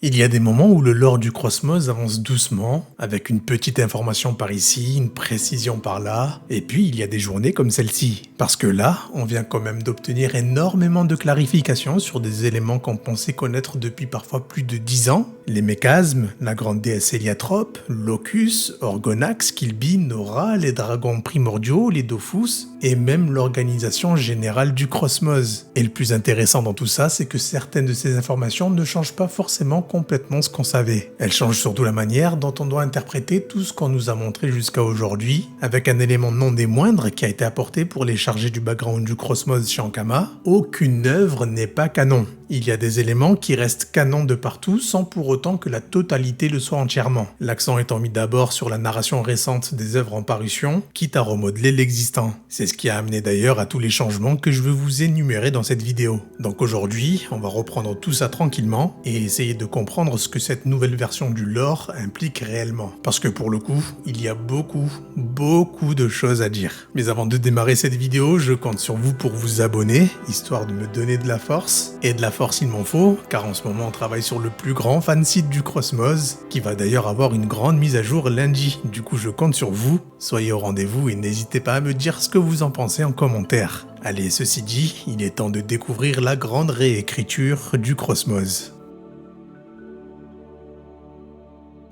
Il y a des moments où le lore du Cosmos avance doucement, avec une petite information par ici, une précision par là, et puis il y a des journées comme celle-ci. Parce que là, on vient quand même d'obtenir énormément de clarifications sur des éléments qu'on pensait connaître depuis parfois plus de 10 ans. Les méchasmes, la grande déesse Héliatrope, Locus, Orgonax, Kilby, Nora, les dragons primordiaux, les Dofus, et même l'organisation générale du Cosmos. Et le plus intéressant dans tout ça, c'est que certaines de ces informations ne changent pas forcément complètement ce qu'on savait. Elles changent surtout la manière dont on doit interpréter tout ce qu'on nous a montré jusqu'à aujourd'hui, avec un élément non des moindres qui a été apporté pour les charger du background du Cosmos chez Ankama. Aucune œuvre n'est pas canon. Il y a des éléments qui restent canon de partout sans pour autant que la totalité le soit entièrement. L'accent étant mis d'abord sur la narration récente des œuvres en parution, quitte à remodeler l'existant. C'est ce qui a amené d'ailleurs à tous les changements que je veux vous énumérer dans cette vidéo. Donc aujourd'hui, on va reprendre tout ça tranquillement et essayer de comprendre ce que cette nouvelle version du lore implique réellement. Parce que pour le coup, il y a beaucoup de choses à dire. Mais avant de démarrer cette vidéo, je compte sur vous pour vous abonner, histoire de me donner de la force. Et de la force il m'en faut, car en ce moment on travaille sur le plus grand fansite du Cosmos, qui va d'ailleurs avoir une grande mise à jour lundi. Du coup je compte sur vous, soyez au rendez-vous et n'hésitez pas à me dire ce que vous en pensez en commentaire. Allez, ceci dit, il est temps de découvrir la grande réécriture du Cosmos.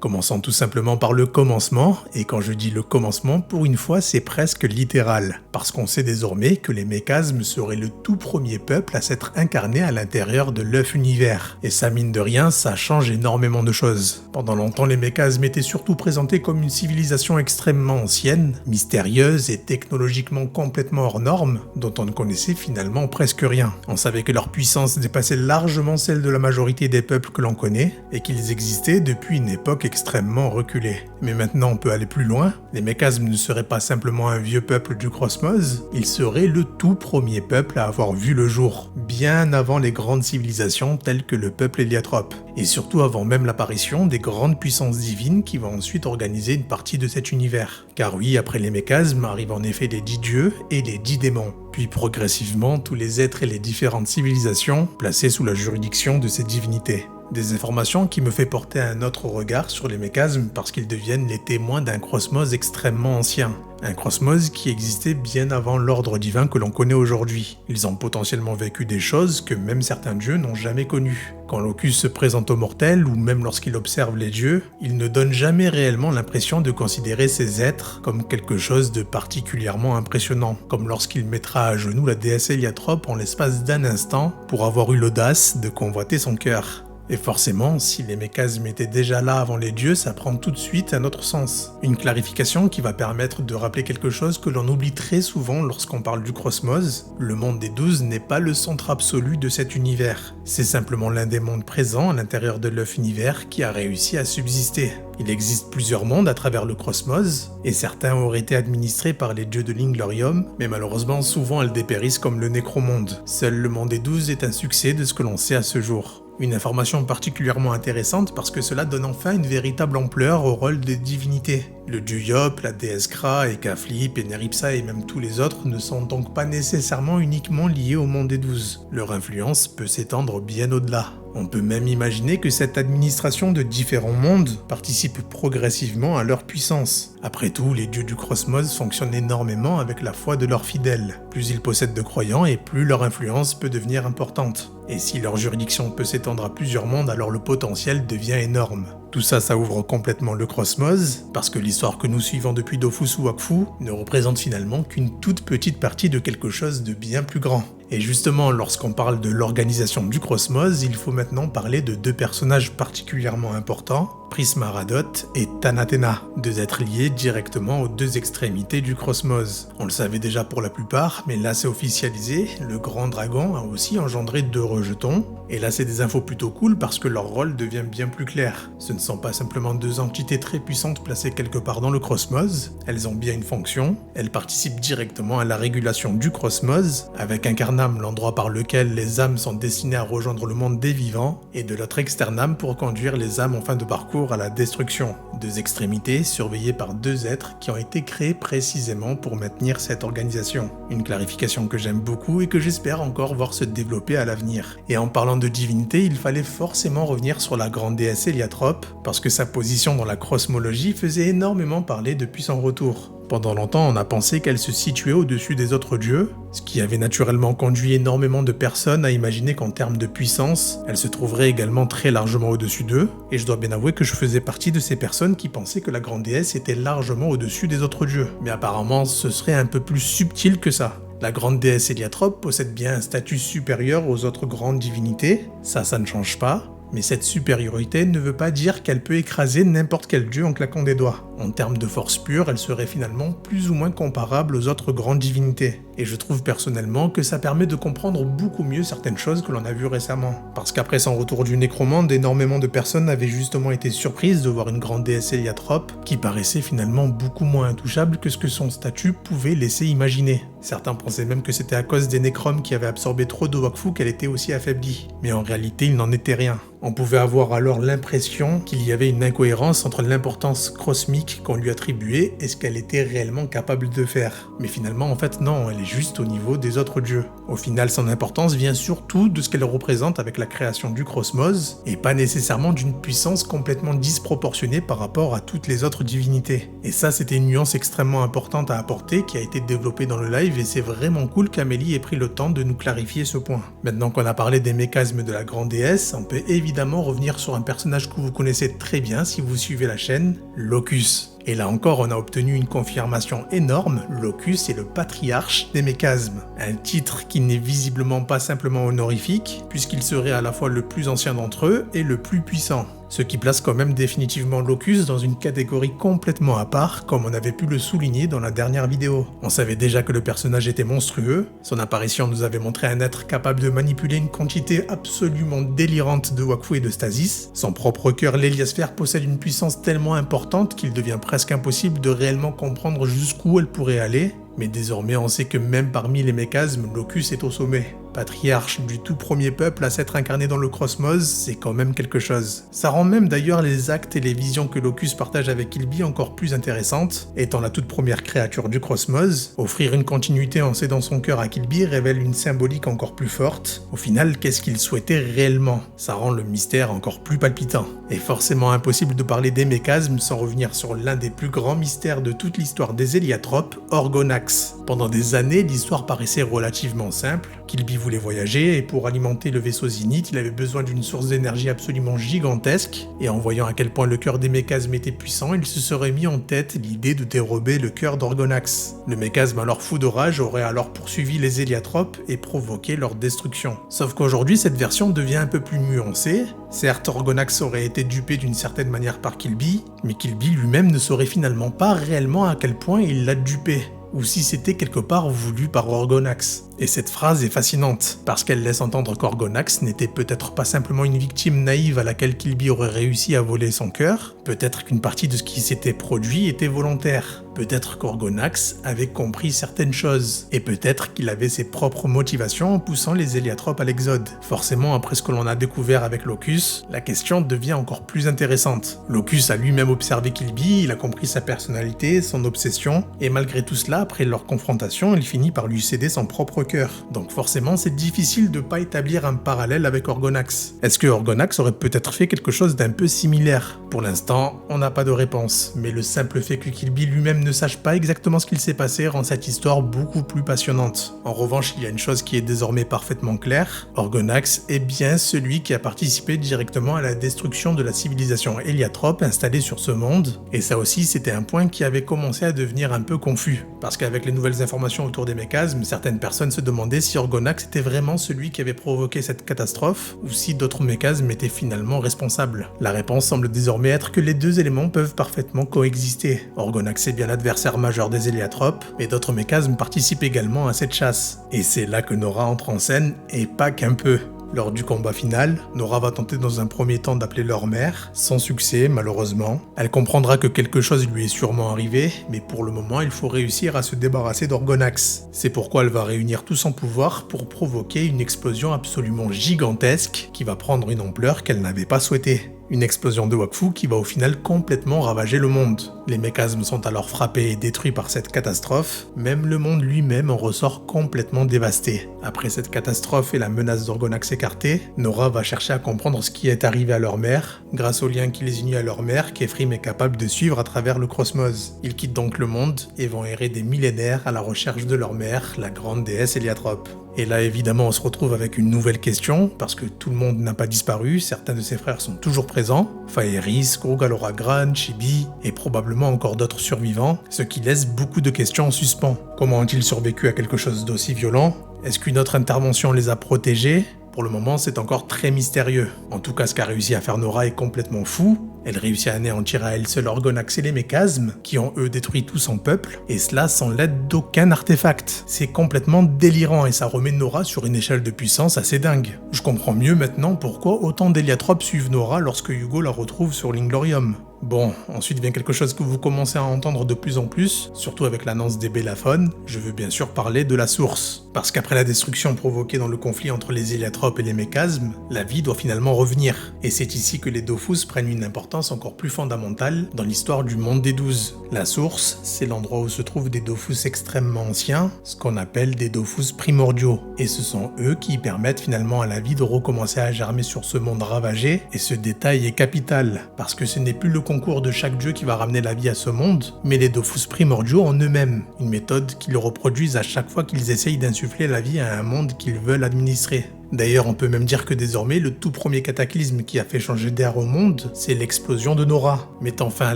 Commençons tout simplement par le commencement, et quand je dis le commencement, pour une fois c'est presque littéral, parce qu'on sait désormais que les méchasmes seraient le tout premier peuple à s'être incarné à l'intérieur de l'œuf univers, et ça mine de rien, ça change énormément de choses. Pendant longtemps les méchasmes étaient surtout présentés comme une civilisation extrêmement ancienne, mystérieuse et technologiquement complètement hors norme, dont on ne connaissait finalement presque rien. On savait que leur puissance dépassait largement celle de la majorité des peuples que l'on connaît, et qu'ils existaient depuis une époque extrêmement reculé. Mais maintenant on peut aller plus loin, les méchasmes ne seraient pas simplement un vieux peuple du Cosmos, ils seraient le tout premier peuple à avoir vu le jour, bien avant les grandes civilisations telles que le peuple Héliatrope, et surtout avant même l'apparition des grandes puissances divines qui vont ensuite organiser une partie de cet univers. Car oui, après les méchasmes arrivent en effet les 10 dieux et les 10 démons, puis progressivement tous les êtres et les différentes civilisations placés sous la juridiction de ces divinités. Des informations qui me fait porter un autre regard sur les méchasmes parce qu'ils deviennent les témoins d'un Cosmos extrêmement ancien. Un Cosmos qui existait bien avant l'ordre divin que l'on connaît aujourd'hui. Ils ont potentiellement vécu des choses que même certains dieux n'ont jamais connues. Quand Locus se présente aux mortels ou même lorsqu'il observe les dieux, il ne donne jamais réellement l'impression de considérer ces êtres comme quelque chose de particulièrement impressionnant, comme lorsqu'il mettra à genoux la déesse Héliatrope en l'espace d'un instant pour avoir eu l'audace de convoiter son cœur. Et forcément, si les méchasmes étaient déjà là avant les dieux, ça prend tout de suite un autre sens. Une clarification qui va permettre de rappeler quelque chose que l'on oublie très souvent lorsqu'on parle du Cosmos. Le monde des 12 n'est pas le centre absolu de cet univers. C'est simplement l'un des mondes présents à l'intérieur de l'œuf univers qui a réussi à subsister. Il existe plusieurs mondes à travers le Cosmos, et certains auraient été administrés par les dieux de l'Inglorium, mais malheureusement souvent elles dépérissent comme le Nécromonde. Seul le monde des 12 est un succès de ce que l'on sait à ce jour. Une information particulièrement intéressante parce que cela donne enfin une véritable ampleur au rôle des divinités. Le dieu Yop, la déesse Kra, Ekaflip, Neripsa et même tous les autres ne sont donc pas nécessairement uniquement liés au monde des 12. Leur influence peut s'étendre bien au-delà. On peut même imaginer que cette administration de différents mondes participe progressivement à leur puissance. Après tout, les dieux du Cosmos fonctionnent énormément avec la foi de leurs fidèles. Plus ils possèdent de croyants et plus leur influence peut devenir importante. Et si leur juridiction peut s'étendre à plusieurs mondes, alors le potentiel devient énorme. Tout ça, ça ouvre complètement le Cosmos, parce que l'histoire que nous suivons depuis Dofus ou Wakfu ne représente finalement qu'une toute petite partie de quelque chose de bien plus grand. Et justement, lorsqu'on parle de l'organisation du Cosmos, il faut maintenant parler de deux personnages particulièrement importants, Prisma Radot et Tanathena, deux êtres liés directement aux deux extrémités du Cosmos. On le savait déjà pour la plupart, mais là c'est officialisé, le grand dragon a aussi engendré deux rejetons, et là c'est des infos plutôt cool parce que leur rôle devient bien plus clair. Ce ne sont pas simplement deux entités très puissantes placées quelque part dans le Cosmos, elles ont bien une fonction, elles participent directement à la régulation du Cosmos, avec Incarnam, l'endroit par lequel les âmes sont destinées à rejoindre le monde des vivants, et de l'autre Externam pour conduire les âmes en fin de parcours jour à la destruction. Deux extrémités surveillées par deux êtres qui ont été créés précisément pour maintenir cette organisation. Une clarification que j'aime beaucoup et que j'espère encore voir se développer à l'avenir. Et en parlant de divinité, il fallait forcément revenir sur la grande déesse Héliatrope, parce que sa position dans la cosmologie faisait énormément parler depuis son retour. Pendant longtemps, on a pensé qu'elle se situait au-dessus des autres dieux, ce qui avait naturellement conduit énormément de personnes à imaginer qu'en termes de puissance, elle se trouverait également très largement au-dessus d'eux, et je dois bien avouer que je faisais partie de ces personnes qui pensaient que la grande déesse était largement au-dessus des autres dieux. Mais apparemment, ce serait un peu plus subtil que ça. La grande déesse Héliatrope possède bien un statut supérieur aux autres grandes divinités, ça ne change pas. Mais cette supériorité ne veut pas dire qu'elle peut écraser n'importe quel dieu en claquant des doigts. En termes de force pure, elle serait finalement plus ou moins comparable aux autres grandes divinités. Et je trouve personnellement que ça permet de comprendre beaucoup mieux certaines choses que l'on a vues récemment. Parce qu'après son retour du Nécromande, énormément de personnes avaient justement été surprises de voir une grande déesse Héliatrope qui paraissait finalement beaucoup moins intouchable que ce que son statut pouvait laisser imaginer. Certains pensaient même que c'était à cause des nécromes qui avaient absorbé trop de Wakfu qu'elle était aussi affaiblie. Mais en réalité, il n'en était rien. On pouvait avoir alors l'impression qu'il y avait une incohérence entre l'importance cosmique qu'on lui attribuait et ce qu'elle était réellement capable de faire. Mais finalement, en fait, non, elle est juste au niveau des autres dieux. Au final, son importance vient surtout de ce qu'elle représente avec la création du cosmos, et pas nécessairement d'une puissance complètement disproportionnée par rapport à toutes les autres divinités. Et ça, c'était une nuance extrêmement importante à apporter qui a été développée dans le live, et c'est vraiment cool qu'Amélie ait pris le temps de nous clarifier ce point. Maintenant qu'on a parlé des mécasmes de la grande déesse, on peut évidemment revenir sur un personnage que vous connaissez très bien si vous suivez la chaîne, Locus. Et là encore, on a obtenu une confirmation énorme, Locus est le patriarche des mécasmes. Un titre qui n'est visiblement pas simplement honorifique, puisqu'il serait à la fois le plus ancien d'entre eux et le plus puissant. Ce qui place quand même définitivement Locus dans une catégorie complètement à part, comme on avait pu le souligner dans la dernière vidéo. On savait déjà que le personnage était monstrueux, son apparition nous avait montré un être capable de manipuler une quantité absolument délirante de Wakfu et de stasis. Son propre cœur, l'héliosphère, possède une puissance tellement importante qu'il devient presque impossible de réellement comprendre jusqu'où elle pourrait aller. Mais désormais, on sait que même parmi les mécasmes, Locus est au sommet. Patriarche du tout premier peuple à s'être incarné dans le cosmos, c'est quand même quelque chose. Ça rend même d'ailleurs les actes et les visions que Locus partage avec Killby encore plus intéressantes. Étant la toute première créature du cosmos, offrir une continuité en cédant son cœur à Killby révèle une symbolique encore plus forte. Au final, qu'est-ce qu'il souhaitait réellement? Ça rend le mystère encore plus palpitant. Et forcément impossible de parler des mécasmes sans revenir sur l'un des plus grands mystères de toute l'histoire des Héliatropes, Orgonax. Pendant des années, l'histoire paraissait relativement simple. Killby voulait voyager et pour alimenter le vaisseau Zenith, il avait besoin d'une source d'énergie absolument gigantesque. Et en voyant à quel point le cœur des mécasmes était puissant, il se serait mis en tête l'idée de dérober le cœur d'Orgonax. Le mécasme, alors fou de rage, aurait alors poursuivi les Héliatropes et provoqué leur destruction. Sauf qu'aujourd'hui, cette version devient un peu plus nuancée. Certes, Orgonax aurait été dupé d'une certaine manière par Killby, mais Killby lui-même ne saurait finalement pas réellement à quel point il l'a dupé, ou si c'était quelque part voulu par Orgonax. Et cette phrase est fascinante, parce qu'elle laisse entendre qu'Orgonax n'était peut-être pas simplement une victime naïve à laquelle Killby aurait réussi à voler son cœur, peut-être qu'une partie de ce qui s'était produit était volontaire, peut-être qu'Orgonax avait compris certaines choses, et peut-être qu'il avait ses propres motivations en poussant les Héliatropes à l'exode. Forcément, après ce que l'on a découvert avec Locus, la question devient encore plus intéressante. Locus a lui-même observé Killby, il a compris sa personnalité, son obsession, et malgré tout cela, après leur confrontation, il finit par lui céder son propre cœur. Donc forcément, c'est difficile de pas établir un parallèle avec Orgonax. Est-ce que Orgonax aurait peut-être fait quelque chose d'un peu similaire? Pour l'instant, on n'a pas de réponse, mais le simple fait que Killby lui-même ne sache pas exactement ce qu'il s'est passé rend cette histoire beaucoup plus passionnante. En revanche, il y a une chose qui est désormais parfaitement claire, Orgonax est bien celui qui a participé directement à la destruction de la civilisation Héliatrope installée sur ce monde, et ça aussi c'était un point qui avait commencé à devenir un peu confus, parce qu'avec les nouvelles informations autour des mécasmes, certaines personnes se demandaient si Orgonax était vraiment celui qui avait provoqué cette catastrophe, ou si d'autres mécasmes étaient finalement responsables. La réponse semble désormais être que les deux éléments peuvent parfaitement coexister. Orgonax est bien l'adversaire majeur des Héliatropes, mais d'autres mécasmes participent également à cette chasse. Et c'est là que Nora entre en scène, et pas qu'un peu. Lors du combat final, Nora va tenter dans un premier temps d'appeler leur mère, sans succès malheureusement. Elle comprendra que quelque chose lui est sûrement arrivé, mais pour le moment il faut réussir à se débarrasser d'Orgonax. C'est pourquoi elle va réunir tout son pouvoir pour provoquer une explosion absolument gigantesque qui va prendre une ampleur qu'elle n'avait pas souhaitée. Une explosion de Wakfu qui va au final complètement ravager le monde. Les mécasmes sont alors frappés et détruits par cette catastrophe, même le monde lui-même en ressort complètement dévasté. Après cette catastrophe et la menace d'Orgonax écartée, Nora va chercher à comprendre ce qui est arrivé à leur mère, grâce au lien qui les unit à leur mère qu'Ephraim est capable de suivre à travers le cosmos. Ils quittent donc le monde et vont errer des millénaires à la recherche de leur mère, la grande déesse Héliatrope. Et là évidemment on se retrouve avec une nouvelle question, parce que tout le monde n'a pas disparu, certains de ses frères sont toujours présents, Phaéris, Grogalora Gran, Chibi, et probablement encore d'autres survivants, ce qui laisse beaucoup de questions en suspens. Comment ont-ils survécu à quelque chose d'aussi violent? Est-ce qu'une autre intervention les a protégés? Pour le moment, c'est encore très mystérieux. En tout cas, ce qu'a réussi à faire Nora est complètement fou. Elle réussit à anéantir à elle seule Orgonax et les mécasmes, qui ont eux détruit tout son peuple, et cela sans l'aide d'aucun artefact. C'est complètement délirant et ça remet Nora sur une échelle de puissance assez dingue. Je comprends mieux maintenant pourquoi autant d'héliatropes suivent Nora lorsque Hugo la retrouve sur l'Inglorium. Bon, ensuite vient quelque chose que vous commencez à entendre de plus en plus, surtout avec l'annonce des Bellaphones, je veux bien sûr parler de la source. Parce qu'après la destruction provoquée dans le conflit entre les héliatropes et les mécasmes, la vie doit finalement revenir. Et c'est ici que les Dofus prennent une importance encore plus fondamentale dans l'histoire du monde des 12. La source, c'est l'endroit où se trouvent des Dofus extrêmement anciens, ce qu'on appelle des Dofus primordiaux. Et ce sont eux qui permettent finalement à la vie de recommencer à germer sur ce monde ravagé, et ce détail est capital, parce que ce n'est plus le concours de chaque dieu qui va ramener la vie à ce monde, mais les Dofus primordiaux en eux-mêmes, une méthode qu'ils reproduisent à chaque fois qu'ils essayent d'insuffler la vie à un monde qu'ils veulent administrer. D'ailleurs, on peut même dire que désormais, le tout premier cataclysme qui a fait changer d'air au monde, c'est l'explosion de Nora, mettant fin à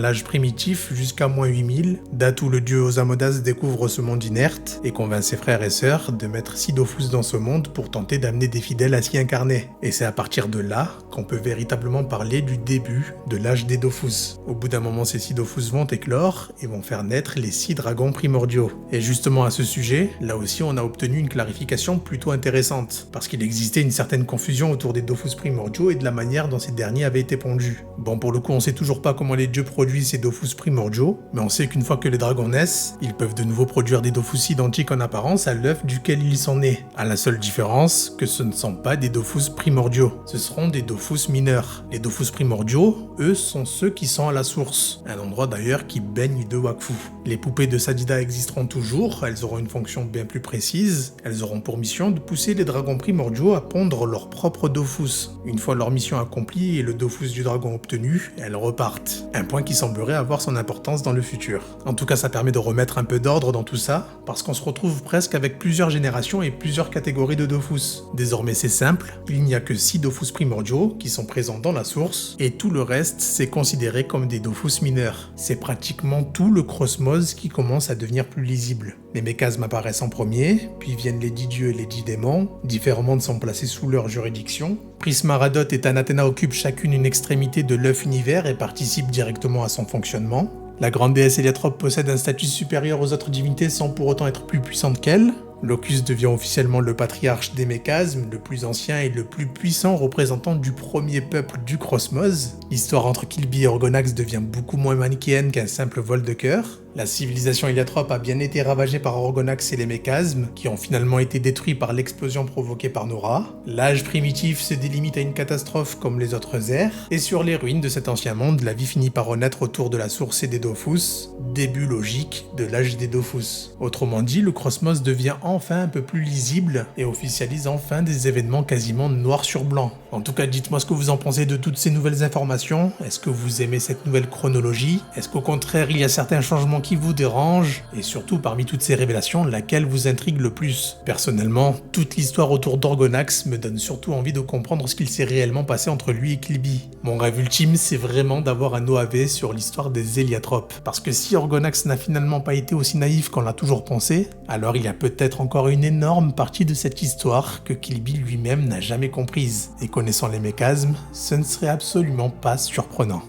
l'âge primitif jusqu'à moins 8000, date où le dieu Osamodas découvre ce monde inerte et convainc ses frères et sœurs de mettre 6 Dofus dans ce monde pour tenter d'amener des fidèles à s'y incarner. Et c'est à partir de là qu'on peut véritablement parler du début de l'âge des Dofus. Au bout d'un moment, ces 6 Dofus vont éclore et vont faire naître les 6 dragons primordiaux. Et justement à ce sujet, là aussi on a obtenu une clarification plutôt intéressante, parce qu'il existait une certaine confusion autour des Dofus primordiaux et de la manière dont ces derniers avaient été pondus. Bon, pour le coup, on sait toujours pas comment les dieux produisent ces Dofus primordiaux, mais on sait qu'une fois que les dragons naissent, ils peuvent de nouveau produire des Dofus identiques en apparence à l'œuf duquel ils sont nés. À la seule différence que ce ne sont pas des Dofus primordiaux, ce seront des Dofus mineurs. Les Dofus primordiaux, eux, sont ceux qui sont à la source, un endroit d'ailleurs qui baigne de Wakfu. Les poupées de Sadida existeront toujours, elles auront une fonction bien plus précise, elles auront pour mission de pousser les dragons primordiaux à pondre leur propre Dofus. Une fois leur mission accomplie et le Dofus du dragon obtenu, elles repartent. Un point qui semblerait avoir son importance dans le futur. En tout cas, ça permet de remettre un peu d'ordre dans tout ça, parce qu'on se retrouve presque avec plusieurs générations et plusieurs catégories de Dofus. Désormais c'est simple, il n'y a que 6 Dofus primordiaux qui sont présents dans la source, et tout le reste c'est considéré comme des Dofus mineurs. C'est pratiquement tout le cosmos qui commence à devenir plus lisible. Les mécasmes apparaissent en premier, puis viennent les 10 dieux et les 10 démons, différents mondes sont placés sous leur juridiction. Prisma Radot et Anathena occupent chacune une extrémité de l'œuf univers et participent directement à son fonctionnement. La grande déesse Héliatrope possède un statut supérieur aux autres divinités sans pour autant être plus puissante qu'elle. Locus devient officiellement le patriarche des mécasmes, le plus ancien et le plus puissant représentant du premier peuple du cosmos. L'histoire entre Kilby et Orgonax devient beaucoup moins manichéenne qu'un simple vol de cœur. La civilisation héliatrope a bien été ravagée par Orgonax et les mécasmes, qui ont finalement été détruits par l'explosion provoquée par Nora. L'âge primitif se délimite à une catastrophe comme les autres ères, et sur les ruines de cet ancien monde, la vie finit par renaître autour de la source et des Dofus, début logique de l'âge des Dofus. Autrement dit, le cosmos devient enfin un peu plus lisible et officialise enfin des événements quasiment noir sur blanc. En tout cas, dites-moi ce que vous en pensez de toutes ces nouvelles informations. Est-ce que vous aimez cette nouvelle chronologie? Est-ce qu'au contraire, il y a certains changements qui vous dérangent? Et surtout, parmi toutes ces révélations, laquelle vous intrigue le plus? Personnellement, toute l'histoire autour d'Orgonax me donne surtout envie de comprendre ce qu'il s'est réellement passé entre lui et Kilby. Mon rêve ultime, c'est vraiment d'avoir un OAV sur l'histoire des héliatropes. Parce que si Orgonax n'a finalement pas été aussi naïf qu'on l'a toujours pensé, alors il y a peut-être encore une énorme partie de cette histoire que Kilby lui-même n'a jamais comprise. Et connaissant les mécasmes, ce ne serait absolument pas surprenant.